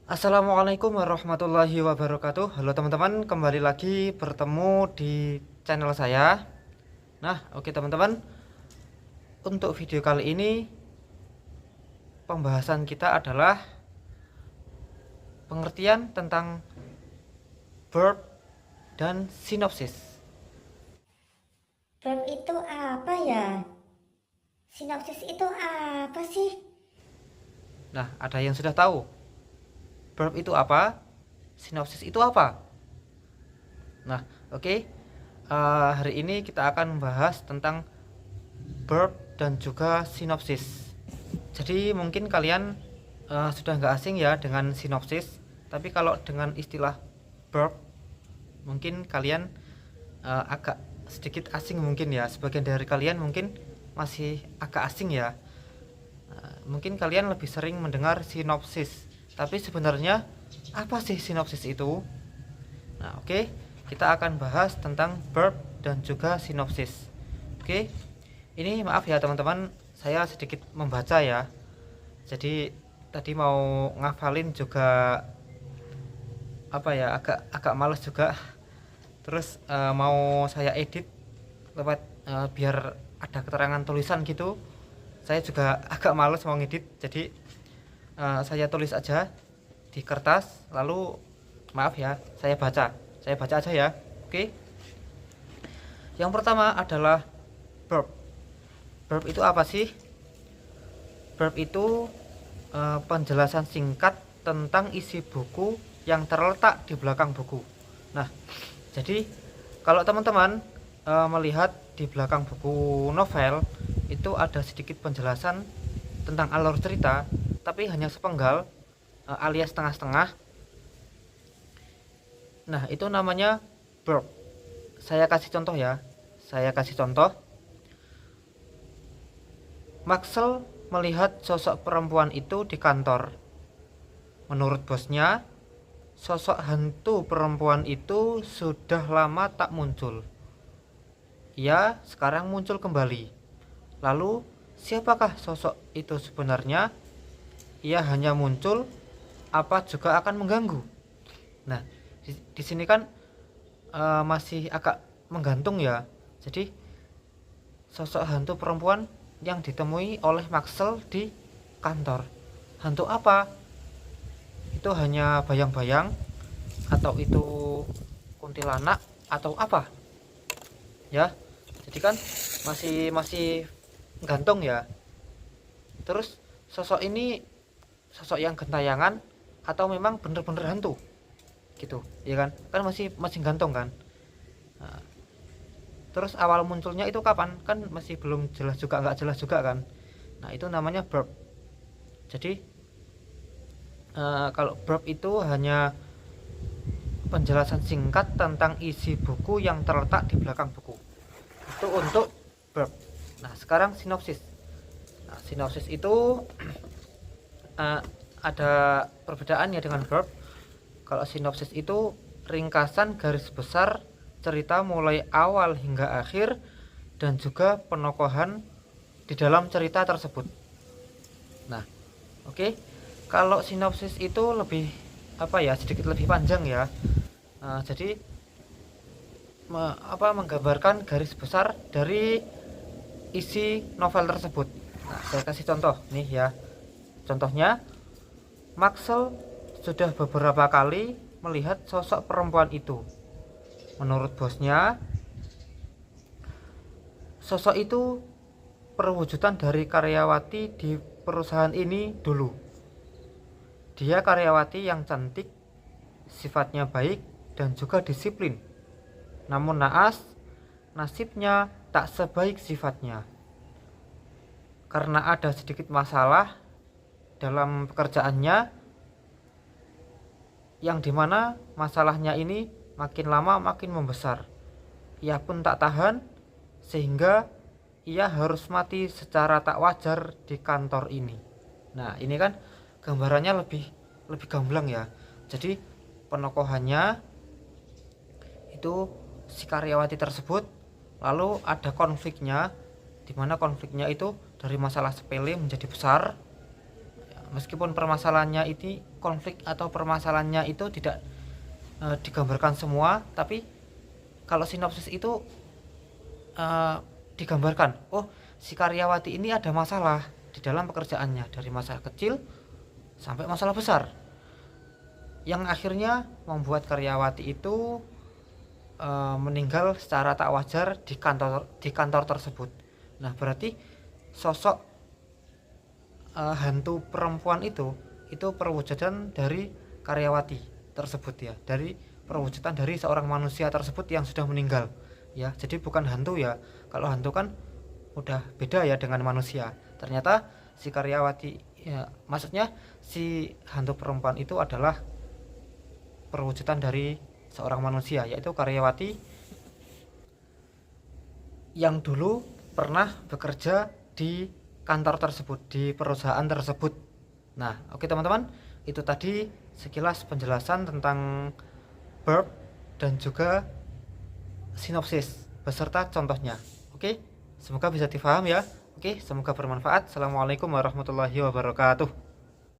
Assalamualaikum warahmatullahi wabarakatuh. Halo teman-teman, kembali lagi bertemu di channel saya. Nah, oke teman-teman, untuk video kali ini pembahasan kita adalah pengertian tentang verb dan sinopsis. Verb itu apa ya? Sinopsis itu apa sih? Nah, ada yang sudah tahu verb itu apa? Sinopsis itu apa? Nah, oke. Hari ini kita akan membahas tentang verb dan juga sinopsis. Jadi mungkin kalian sudah nggak asing ya dengan sinopsis, tapi kalau dengan istilah verb mungkin kalian agak sedikit asing mungkin ya. Sebagian dari kalian mungkin masih agak asing ya. Mungkin kalian lebih sering mendengar sinopsis, tapi sebenarnya apa sih sinopsis itu? Nah, oke, kita akan bahas tentang verb dan juga sinopsis. Oke, ini maaf ya teman-teman, saya sedikit membaca ya. Jadi tadi mau ngafalin juga apa ya, agak agak males juga. Terus mau saya edit lewat biar ada keterangan tulisan gitu. Saya juga agak males mau ngedit, jadi saya tulis aja di kertas, lalu maaf ya, saya baca aja ya. Oke, yang pertama adalah verb. Verb itu apa sih? Verb itu penjelasan singkat tentang isi buku yang terletak di belakang buku. Nah, jadi kalau teman-teman melihat di belakang buku novel itu ada sedikit penjelasan tentang alur cerita, tapi hanya sepenggal alias setengah-setengah. Nah, itu namanya verb. Saya kasih contoh ya. Saya kasih contoh. Maxwell melihat sosok perempuan itu di kantor. Menurut bosnya, sosok hantu perempuan itu sudah lama tak muncul. Ia sekarang muncul kembali. Lalu, siapakah sosok itu sebenarnya? Ia hanya muncul, apa juga akan mengganggu? Nah, di sini kan masih agak menggantung ya. Jadi, sosok hantu perempuan yang ditemui oleh Maxwell di kantor. Hantu apa? Itu hanya bayang-bayang atau itu kuntilanak atau apa? Ya. Jadi kan masih masih gantung ya. Terus sosok ini sosok yang gentayangan atau memang bener-bener hantu? Gitu, ya kan? Kan masih masih gantung kan? Nah, terus awal munculnya itu kapan? Kan masih belum jelas juga, nggak jelas juga kan? Nah, itu namanya verb. Jadi kalau verb itu hanya penjelasan singkat tentang isi buku yang terletak di belakang buku. Itu untuk verb. Nah, sekarang sinopsis. Nah, sinopsis itu ada perbedaannya dengan verb. Kalau sinopsis itu ringkasan garis besar cerita mulai awal hingga akhir dan juga penokohan di dalam cerita tersebut. Nah, oke. Kalau sinopsis itu lebih apa ya, sedikit lebih panjang ya. Jadi menggambarkan garis besar dari isi novel tersebut. Nah, saya kasih contoh nih ya. Contohnya, Maxwell sudah beberapa kali melihat sosok perempuan itu. Menurut bosnya, sosok itu perwujudan dari karyawati di perusahaan ini dulu. Dia karyawati yang cantik, sifatnya baik, dan juga disiplin. Namun naas, nasibnya tak sebaik sifatnya. Karena ada sedikit masalah dalam pekerjaannya, yang dimana masalahnya ini makin lama makin membesar. Ia pun tak tahan, sehingga ia harus mati secara tak wajar di kantor ini. Nah, ini kan gambarannya lebih lebih gamblang ya. Jadi penokohannya itu si karyawati tersebut, lalu ada konfliknya, dimana konfliknya itu dari masalah sepele menjadi besar. meskipun permasalahannya ini konflik atau permasalahannya itu tidak digambarkan semua, tapi kalau sinopsis itu digambarkan, oh si karyawati ini ada masalah di dalam pekerjaannya, dari masalah kecil sampai masalah besar, yang akhirnya membuat karyawati itu meninggal secara tak wajar di kantor tersebut. Nah, berarti sosok hantu perempuan itu perwujudan dari karyawati tersebut ya, dari perwujudan dari seorang manusia tersebut yang sudah meninggal ya. Jadi bukan hantu ya, kalau hantu kan udah beda ya dengan manusia. Ternyata si karyawati ya, maksudnya si hantu perempuan itu adalah perwujudan dari seorang manusia, yaitu karyawati yang dulu pernah bekerja di kantor tersebut, di perusahaan tersebut. Nah, oke teman-teman, itu tadi sekilas penjelasan tentang verb dan juga sinopsis beserta contohnya. Oke, semoga bisa difaham ya. Oke, semoga bermanfaat. Assalamualaikum warahmatullahi wabarakatuh.